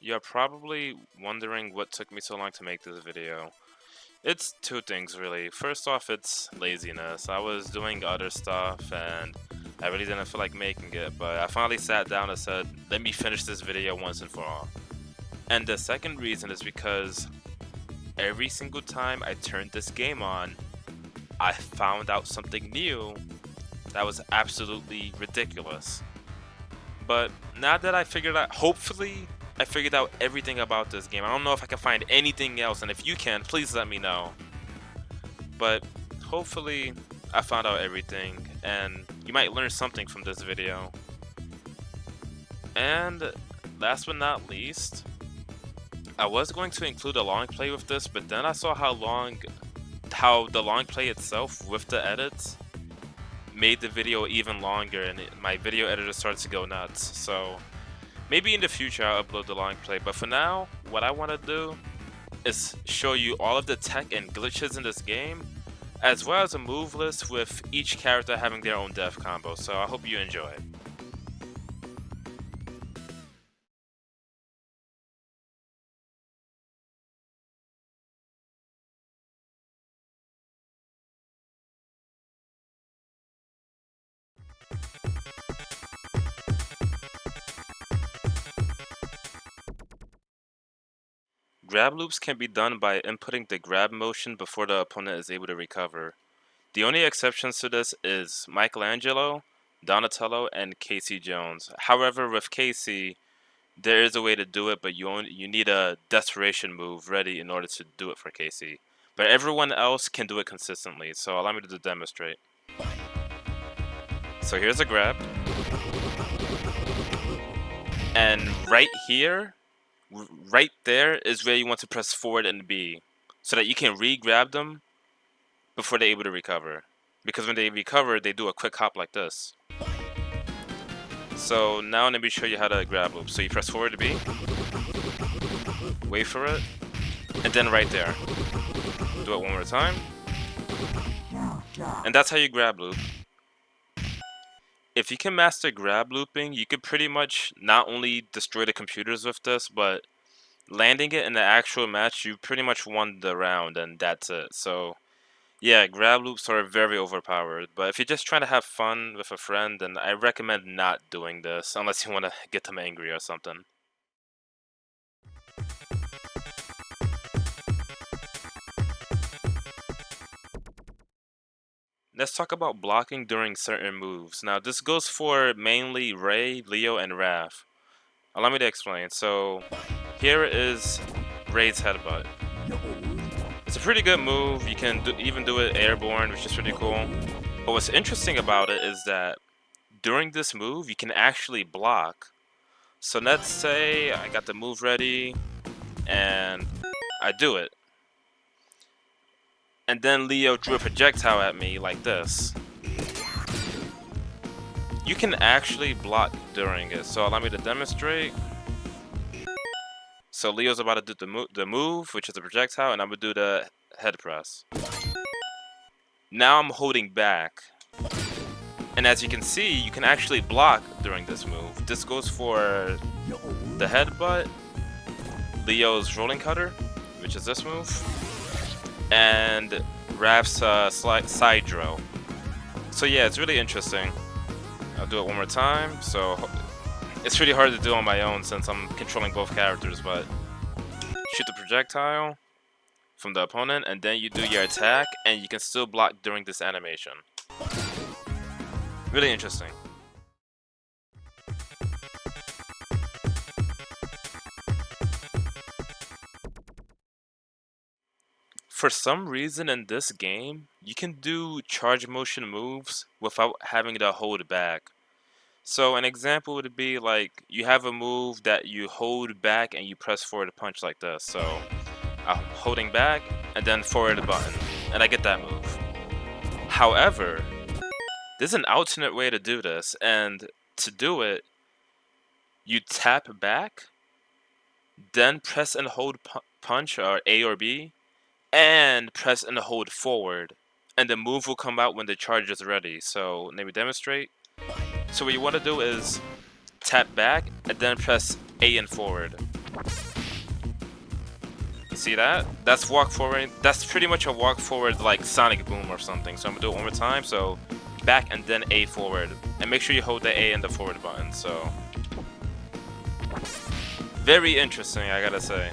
You're probably wondering what took me so long to make this video. It's two things really. First off, it's laziness. I was doing other stuff and I really didn't feel like making it, but I finally sat down and said, let me finish this video once and for all. And the second reason is because every single time I turned this game on, I found out something new that was absolutely ridiculous. But now that I figured out, hopefully, I figured out everything about this game. I don't know if I can find anything else, and if you can, please let me know. But hopefully, I found out everything, and you might learn something from this video. And last but not least, I was going to include a long play with this, but then I saw how the long play itself with the edits made the video even longer, and my video editor started to go nuts. So maybe in the future I'll upload the long play, but for now, what I want to do is show you all of the tech and glitches in this game, as well as a move list with each character having their own death combo, so I hope you enjoy it. Grab loops can be done by inputting the grab motion before the opponent is able to recover. The only exceptions to this is Michaelangelo, Donatello, and Casey Jones. However, with Casey, there is a way to do it, but you need a Desperation Move ready in order to do it for Casey. But everyone else can do it consistently, so allow me to demonstrate. So here's a grab. And right here, right there is where you want to press forward and B, so that you can re-grab them before they're able to recover. Because when they recover, they do a quick hop like this. So now let me show you how to grab loop. So you press forward to B, wait for it, and then right there. Do it one more time. And that's how you grab loop. If you can master grab looping, you could pretty much not only destroy the computers with this, but landing it in the actual match, you pretty much won the round, and that's it. So yeah, grab loops are very overpowered, but if you're just trying to have fun with a friend, then I recommend not doing this, unless you want to get them angry or something. Let's talk about blocking during certain moves. Now, this goes for mainly Ray, Leo, and Raph. Allow me to explain. So, here is Ray's headbutt. It's a pretty good move. You can even do it airborne, which is pretty cool. But what's interesting about it is that during this move, you can actually block. So let's say I got the move ready, and I do it. And then Leo drew a projectile at me like this. You can actually block during it, so allow me to demonstrate. So Leo's about to do the move, which is a projectile, and I'm going to do the head press. Now I'm holding back. And as you can see, you can actually block during this move. This goes for the headbutt, Leo's rolling cutter, which is this move, and Raph's side drill. So yeah, it's really interesting. I'll do it one more time. So it's really hard to do on my own since I'm controlling both characters, but shoot the projectile from the opponent, and then you do your attack, and you can still block during this animation. Really interesting. For some reason in this game, you can do charge motion moves without having to hold back. So an example would be like, you have a move that you hold back and you press forward to punch like this. So I'm holding back and then forward the button, and I get that move. However, there's an alternate way to do this, and to do it, you tap back, then press and hold punch, or A or B, and press and hold forward, and the move will come out when the charge is ready. So let me demonstrate. So what you want to do is tap back and then press A and forward. You see that? That's walk forward. That's pretty much a walk forward like Sonic Boom or something. So I'm gonna do it one more time. So back and then A forward. And make sure you hold the A and the forward button. So very interesting, I gotta say.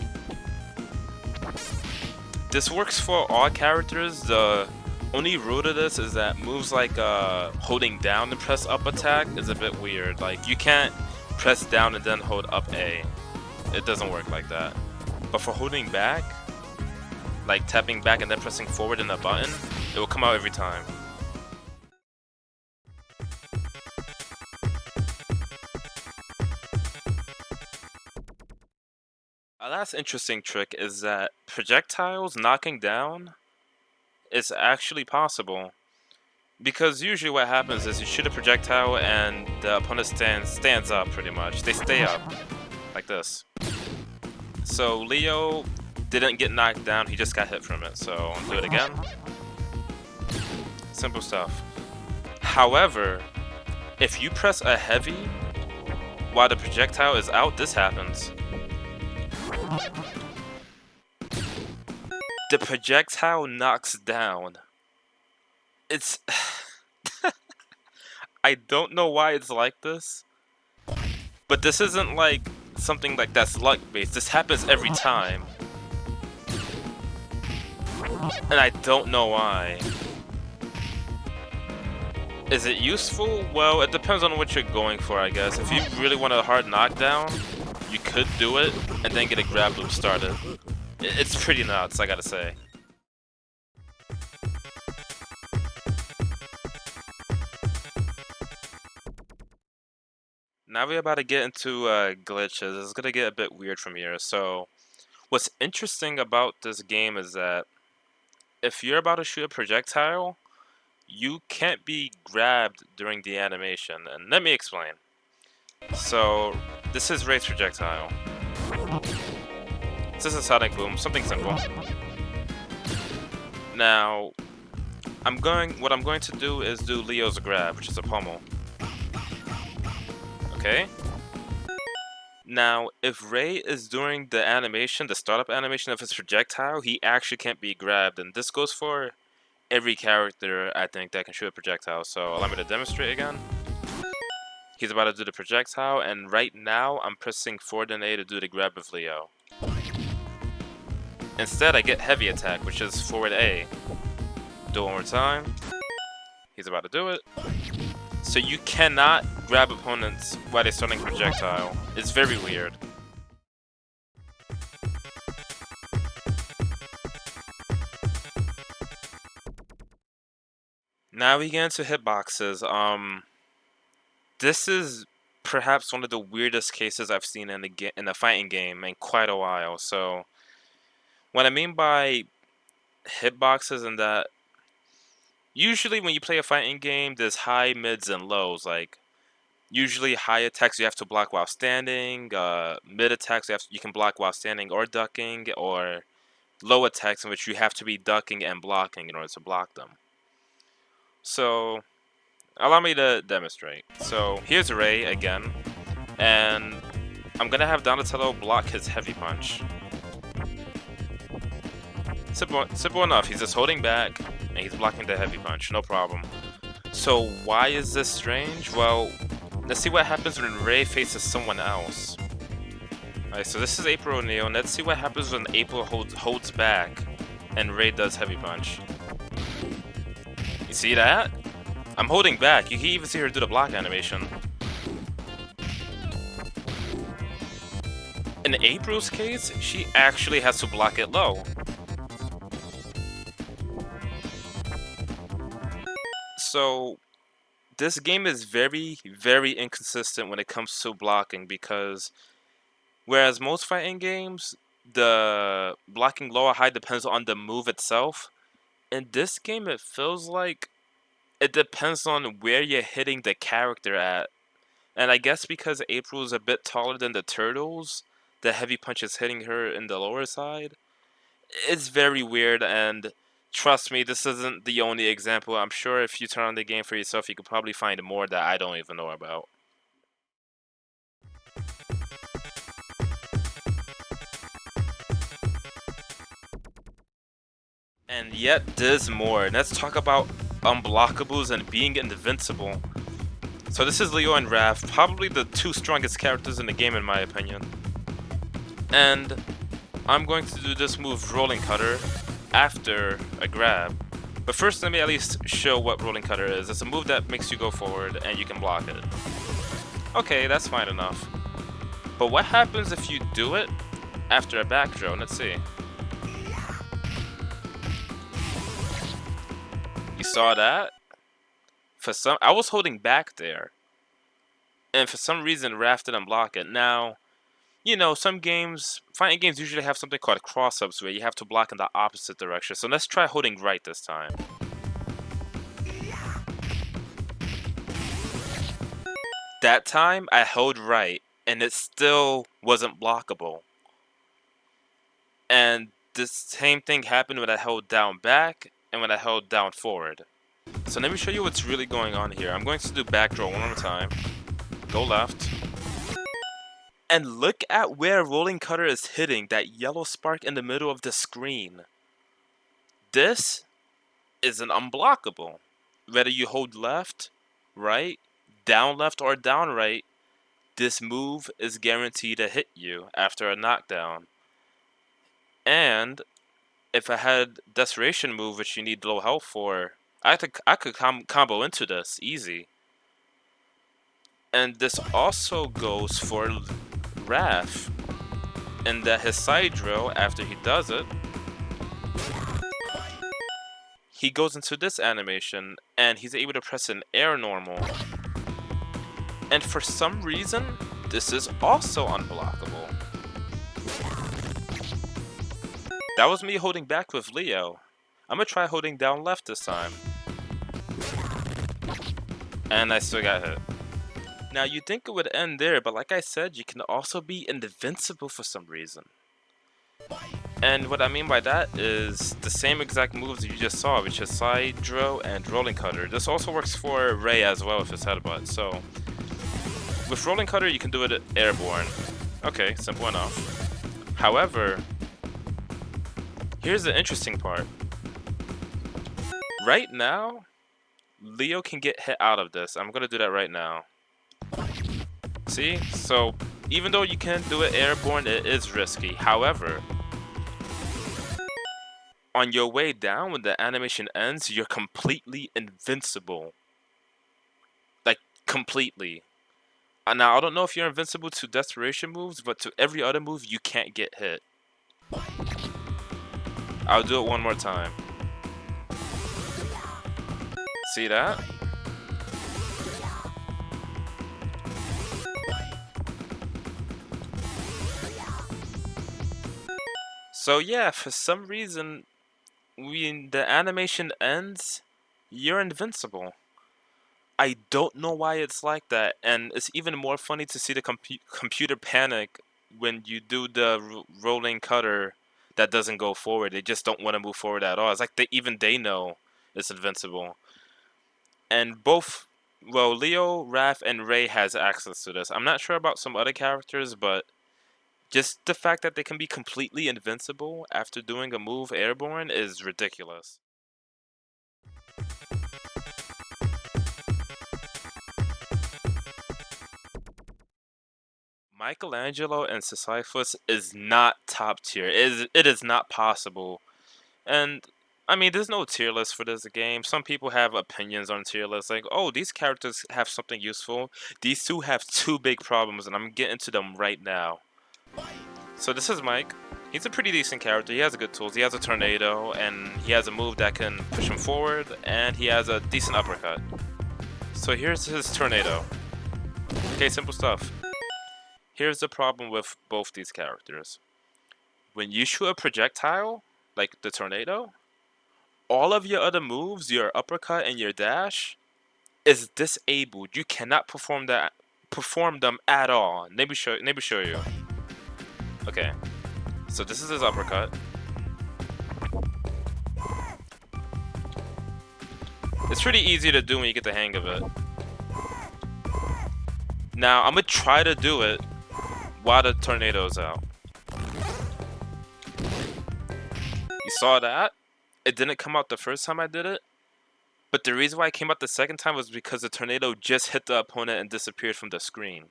This works for all characters. The only rule to this is that moves like holding down and press up attack is a bit weird. Like you can't press down and then hold up A. It doesn't work like that. But for holding back, like tapping back and then pressing forward in the button, it will come out every time. A last interesting trick is that projectiles knocking down is actually possible. Because usually what happens is you shoot a projectile and the opponent stands up pretty much. They stay up, like this. So Leo didn't get knocked down, he just got hit from it. So I'll do it again. Simple stuff. However, if you press a heavy while the projectile is out, this happens. The projectile knocks down. It's... I don't know why it's like this, but this isn't like something like that's luck based. This happens every time, and I don't know why. Is it useful? Well, it depends on what you're going for, I guess. If you really want a hard knockdown, you could do it and then get a grab loop started. It's pretty nuts, I gotta say. Now we're about to get into glitches. It's gonna get a bit weird from here. So, what's interesting about this game is that if you're about to shoot a projectile, you can't be grabbed during the animation. And let me explain. So, this is Ray's projectile. This is Sonic Boom, something simple. Now, what I'm going to do is do Leo's grab, which is a pummel. Okay. Now, if Ray is doing the animation, the startup animation of his projectile, he actually can't be grabbed, and this goes for every character, I think, that can shoot a projectile. So allow me to demonstrate again. He's about to do the projectile, and right now I'm pressing forward and A to do the grab of Leo. Instead, I get heavy attack, which is forward A. Do it one more time. He's about to do it. So you cannot grab opponents while they're starting projectile. It's very weird. Now we get into hitboxes. This is perhaps one of the weirdest cases I've seen in a fighting game in quite a while. So what I mean by hitboxes in that usually when you play a fighting game, there's high, mids, and lows. Like usually high attacks you have to block while standing, mid attacks you can block while standing or ducking, or low attacks in which you have to be ducking and blocking in order to block them. So allow me to demonstrate. So here's Ray again, and I'm gonna have Donatello block his heavy punch. Simple enough. He's just holding back, and he's blocking the heavy punch. No problem. So why is this strange? Well, let's see what happens when Ray faces someone else. Alright, so this is April O'Neil, and let's see what happens when April holds back, and Ray does heavy punch. You see that? I'm holding back. You can even see her do the block animation. In April's case, she actually has to block it low. So, this game is very, very inconsistent when it comes to blocking because whereas most fighting games, the blocking low or high depends on the move itself, in this game it feels like it depends on where you're hitting the character at. And I guess because April is a bit taller than the turtles, the heavy punch is hitting her in the lower side. It's very weird, and trust me, this isn't the only example. I'm sure if you turn on the game for yourself, you could probably find more that I don't even know about. And yet there's more. Let's talk about Unblockables and being invincible. So this is Leo and Raph, probably the two strongest characters in the game in my opinion. And I'm going to do this move, Rolling Cutter, after a grab. But first let me at least show what Rolling Cutter is. It's a move that makes you go forward and you can block it. Okay, that's fine enough. But what happens if you do it after a back throw? Let's see. You saw that? I was holding back there. And for some reason, Raph didn't block it. Now, you know, some games, fighting games usually have something called cross-ups where you have to block in the opposite direction. So let's try holding right this time. That time, I held right, and it still wasn't blockable. And the same thing happened when I held down back and when I held down forward. So let me show you what's really going on here. I'm going to do back throw one more time. Go left. And look at where Rolling Cutter is hitting that yellow spark in the middle of the screen. This is an unblockable. Whether you hold left, right, down left, or down right, this move is guaranteed to hit you after a knockdown. And if I had Desperation Move, which you need low health for, I could combo into this easy. And this also goes for Raph, in that his side drill, after he does it, he goes into this animation and he's able to press an air normal. And for some reason, this is also unblockable. That was me holding back with Leo. I'm gonna try holding down left this time. And I still got hit. Now you'd think it would end there, but like I said, you can also be invincible for some reason. And what I mean by that is the same exact moves you just saw, which is side drill and rolling cutter. This also works for Ray as well with his headbutt. So with rolling cutter, you can do it airborne. Okay, simple enough. However, here's the interesting part. Right now, Leo can get hit out of this. I'm gonna do that right now. See? So even though you can do it airborne, it is risky. However, on your way down, when the animation ends, you're completely invincible. Like, completely. Now, I don't know if you're invincible to Desperation moves, but to every other move, you can't get hit. I'll do it one more time. See that? So yeah, for some reason, when the animation ends, you're invincible. I don't know why it's like that, and it's even more funny to see the computer panic when you do the rolling cutter that doesn't go forward. They just don't want to move forward at all. It's like even they know it's invincible. And both, well, Leo, Raph, and Ray has access to this. I'm not sure about some other characters, but just the fact that they can be completely invincible after doing a move airborne is ridiculous. Michaelangelo and Sisyphus is not top tier. It is not possible. And I mean, there's no tier list for this game. Some people have opinions on tier lists, like, oh, these characters have something useful. These two have two big problems, and I'm getting to them right now. So this is Mike. He's a pretty decent character. He has good tools. He has a tornado, and he has a move that can push him forward, and he has a decent uppercut. So here's his tornado. Okay, simple stuff. Here's the problem with both these characters. When you shoot a projectile, like the tornado, all of your other moves, your uppercut and your dash, is disabled. You cannot perform them at all. Let me show you. Okay. So this is his uppercut. It's pretty easy to do when you get the hang of it. Now, I'm gonna try to do it while the tornado's out. You saw that? it didn't come out the first time I did it. But the reason why it came out the second time was because the tornado just hit the opponent and disappeared from the screen.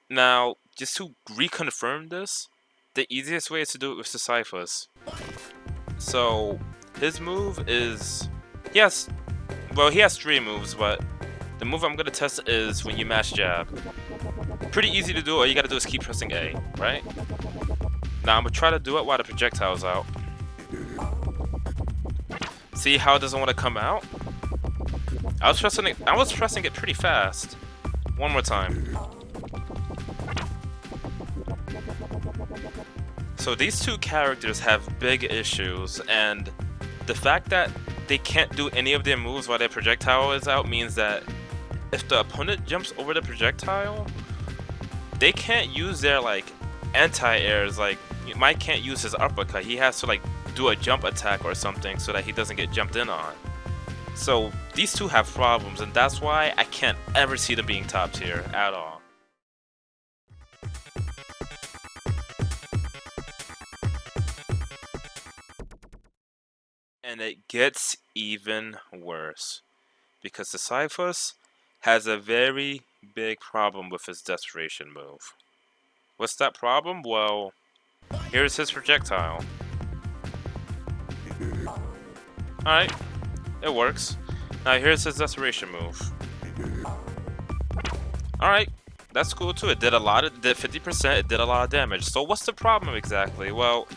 Now, just to reconfirm this, the easiest way is to do it with Sisyphus. So, his move is... he has 3 moves, but the move I'm going to test is when you mash jab. Pretty easy to do, all you got to do is keep pressing A, right? Now, I'm going to try to do it while the projectile's out. See how it doesn't want to come out? I was pressing it pretty fast. One more time. So these two characters have big issues, and the fact that they can't do any of their moves while their projectile is out means that if the opponent jumps over the projectile, they can't use their like anti-airs. Like Mike can't use his uppercut. He has to like do a jump attack or something so that he doesn't get jumped in on. So these two have problems, and that's why I can't ever see them being top tier at all. And it gets even worse because Sisyphus has a very big problem with his Desperation Move. What's that problem? Well, here's his projectile. Alright, it works. Now here's his Desperation Move. Alright, that's cool too. It did 50%, it did a lot of damage. So what's the problem exactly? Well,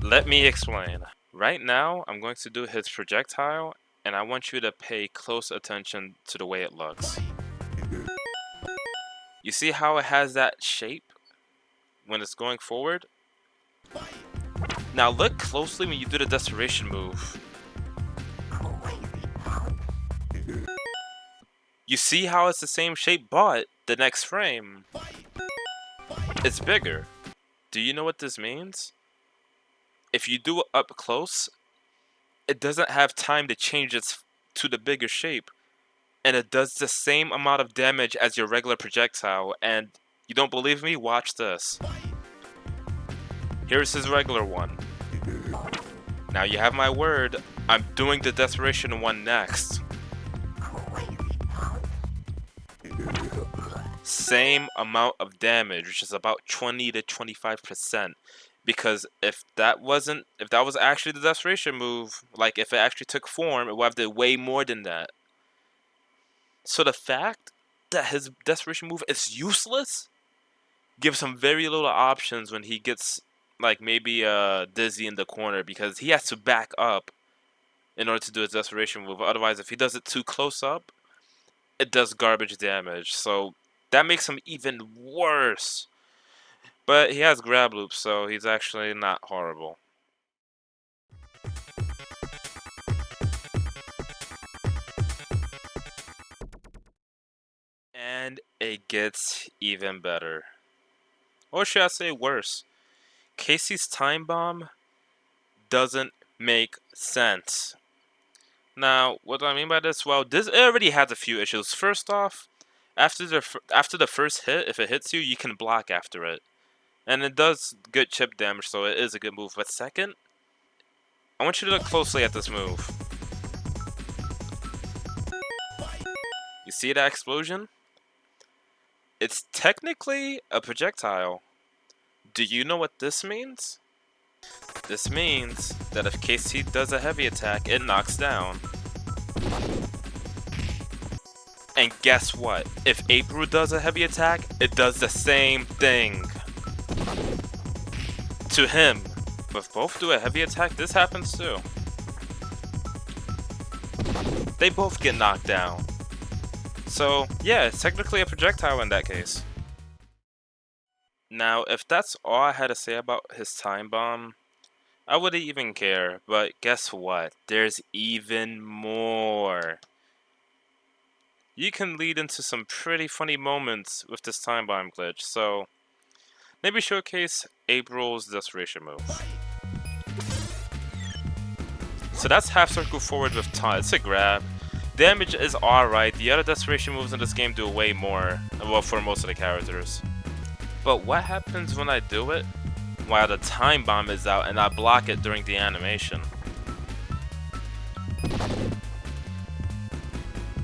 let me explain. Right now, I'm going to do his projectile, and I want you to pay close attention to the way it looks. You see how it has that shape when it's going forward? Now look closely when you do the Desperation Move. You see how it's the same shape, but the next frame, it's bigger. Do you know what this means? If you do it up close, it doesn't have time to change to the bigger shape. And it does the same amount of damage as your regular projectile. And you don't believe me? Watch this. Here's his regular one. Now you have my word, I'm doing the Desperation one next. Same amount of damage, which is about 20 to 25%. Because if that was actually the Desperation Move, like if it actually took form, it would have to way more than that. So the fact that his Desperation Move is useless gives him very little options when he gets like maybe dizzy in the corner, because he has to back up in order to do his Desperation Move. Otherwise, if he does it too close up, it does garbage damage. So that makes him even worse. But he has grab loops, so he's actually not horrible. And it gets even better. Or should I say worse? Casey's time bomb doesn't make sense. Now, what do I mean by this? Well, this already has a few issues. First off, after the first hit, if it hits you, you can block after it. And it does good chip damage, so it is a good move. But second, I want you to look closely at this move. You see that explosion? It's technically a projectile. Do you know what this means? This means that if KC does a heavy attack, it knocks down. And guess what? If April does a heavy attack, it does the same thing. To him. If both do a heavy attack, this happens too. They both get knocked down. So, yeah, it's technically a projectile in that case. Now, if that's all I had to say about his time bomb, I wouldn't even care. But guess what? There's even more. You can lead into some pretty funny moments with this time bomb glitch, so maybe showcase April's Desperation Move. So that's half circle forward with taunt. It's a grab. Damage is alright. The other Desperation moves in this game do way more, well, for most of the characters. But what happens when I do it while the time bomb is out and I block it during the animation?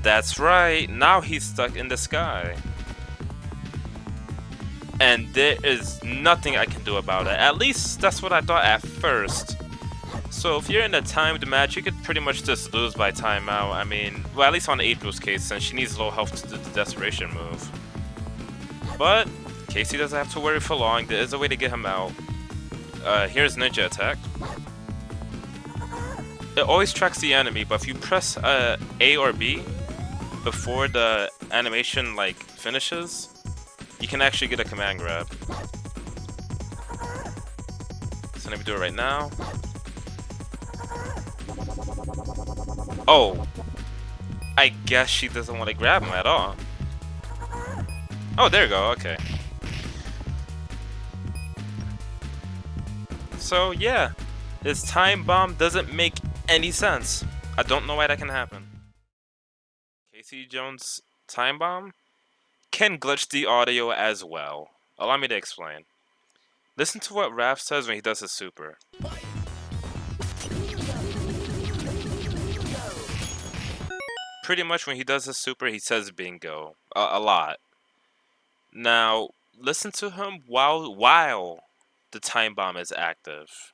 That's right, now he's stuck in the sky. And there is nothing I can do about it. At least that's what I thought at first. So if you're in a timed match, you could pretty much just lose by timeout. I mean, well, at least on April's case, since she needs low health to do the Desperation Move. But Casey doesn't have to worry for long. There is a way to get him out. Here's Ninja Attack. It always tracks the enemy, but if you press A or B before the animation like finishes, you can actually get a command grab. So let me do it right now. Oh, I guess she doesn't want to grab him at all. Oh, there you go, okay. So yeah, this time bomb doesn't make any sense. I don't know why that can happen. Casey Jones' time bomb can glitch the audio as well. Allow me to explain. Listen to what Raph says when he does his super. Pretty much when he does his super, he says bingo. A lot. Now, listen to him while the time bomb is active.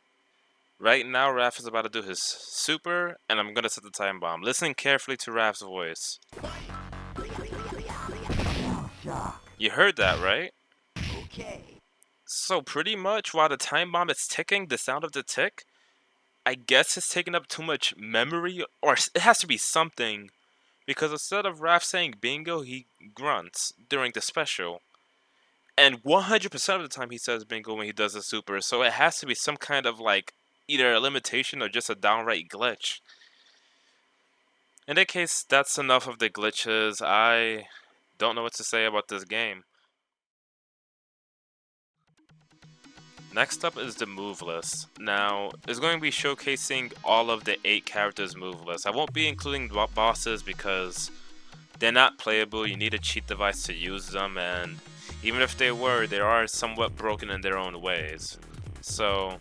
Right now, Raph is about to do his super, and I'm gonna set the time bomb. Listen carefully to Raph's voice. You heard that, right? Okay. So pretty much while the time bomb is ticking, the sound of the tick, I guess it's taking up too much memory, or it has to be something. Because instead of Raph saying bingo, he grunts during the special. And 100% of the time he says bingo when he does the super, so it has to be some kind of like, either a limitation or just a downright glitch. In that case, that's enough of the glitches. I don't know what to say about this game. Next up is the move list. Now, it's going to be showcasing all of the 8 characters move list. I won't be including bosses because they're not playable. You need a cheat device to use them, and even if they are somewhat broken in their own ways. So,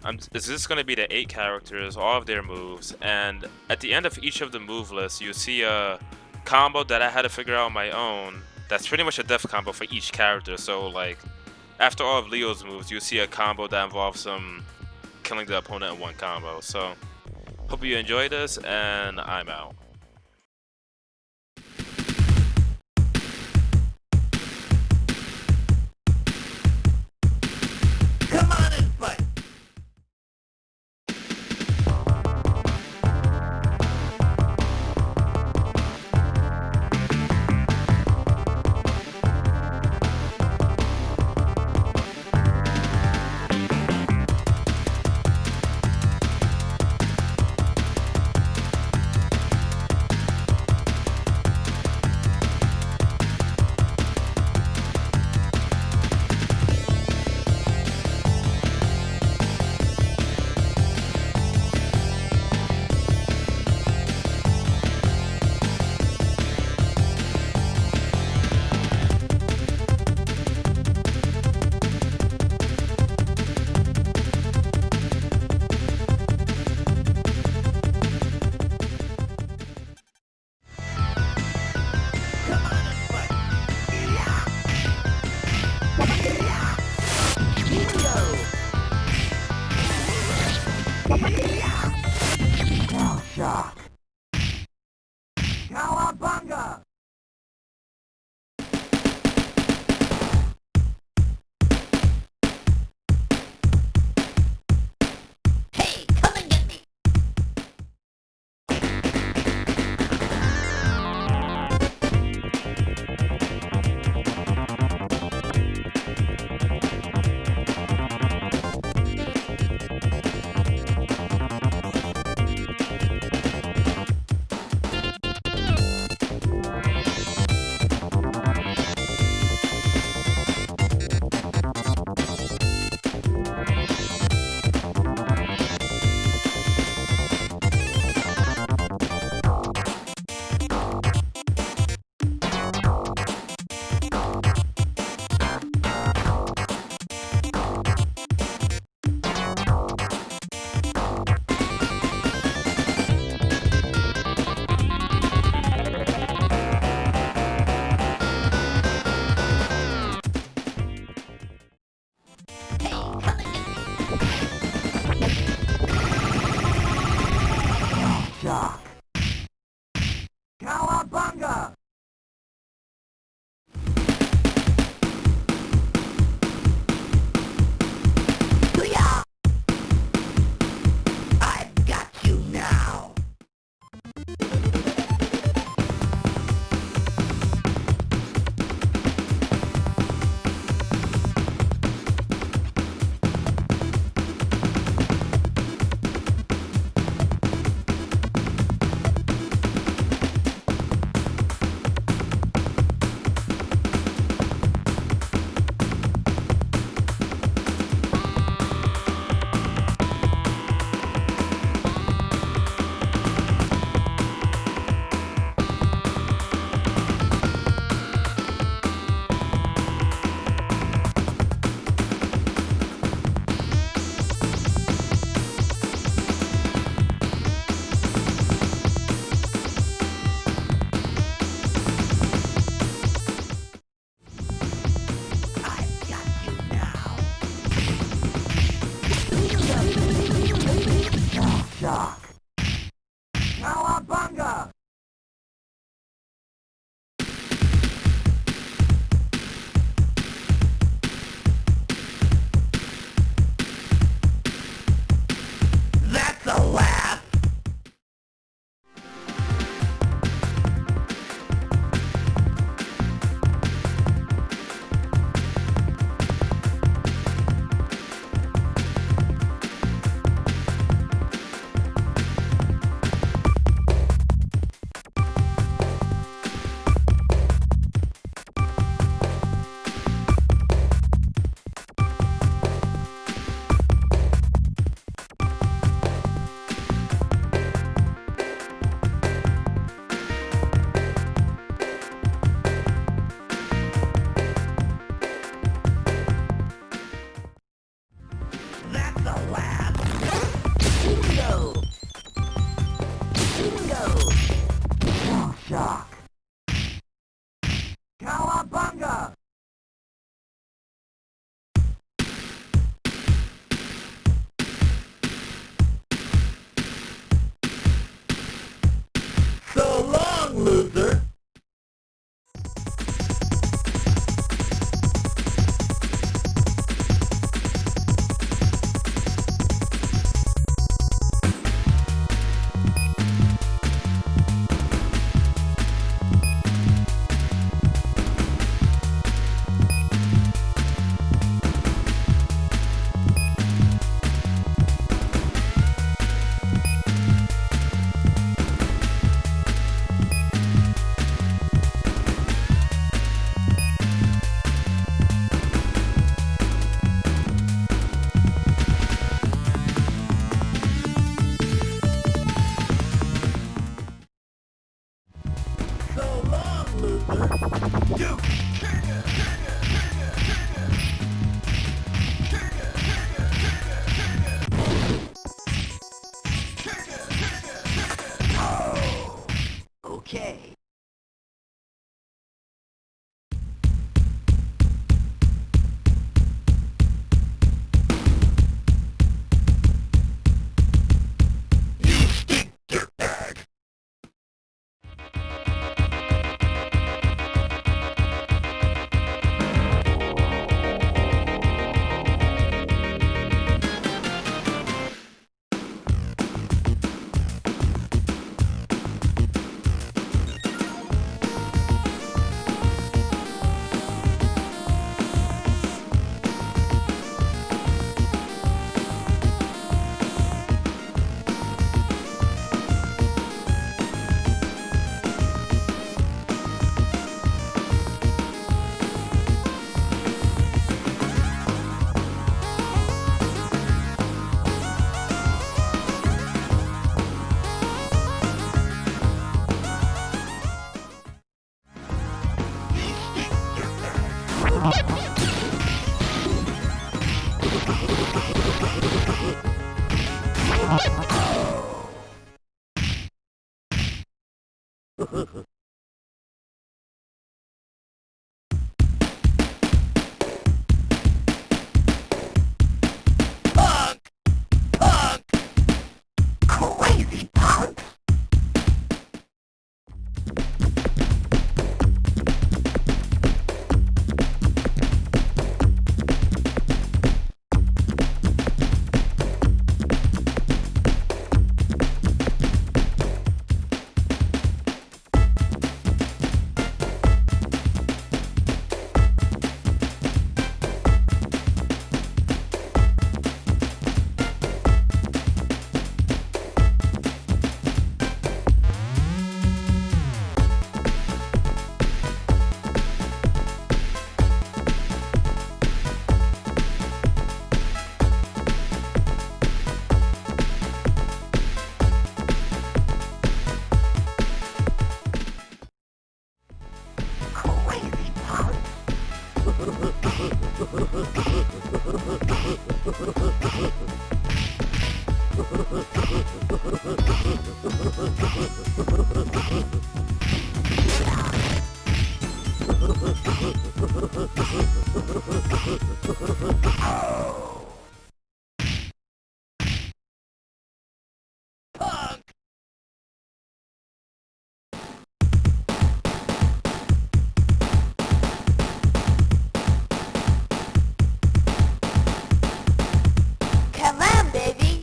it's just going to be the 8 characters, all of their moves, and at the end of each of the move lists, you see a combo that I had to figure out on my own. That's pretty much a death combo for each character, so like, after all of Leo's moves, you see a combo that involves killing the opponent in one combo. So, hope you enjoy this, and I'm out. Come on and fight. shock. Cowabunga! Booyah! I've got you now. Shock. Cowabunga! That's a laugh! That's a laugh! Bingo! Bingo! Shock! Cowabunga! So long, loser! So long, loser! You Oh, okay. You stink, dirtbag! Punk! Punk! Crazy punk! Come on, baby.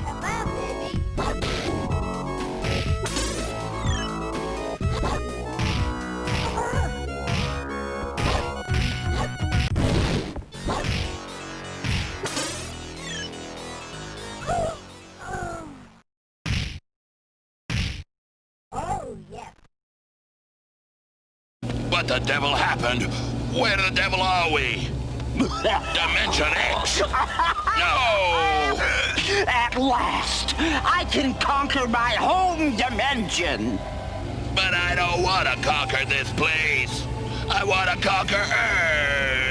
Come on, baby. Oh, yeah. What the devil happened? Where the devil are we? Dimension X? No! At last, I can conquer my home dimension. But I don't want to conquer this place. I want to conquer Earth.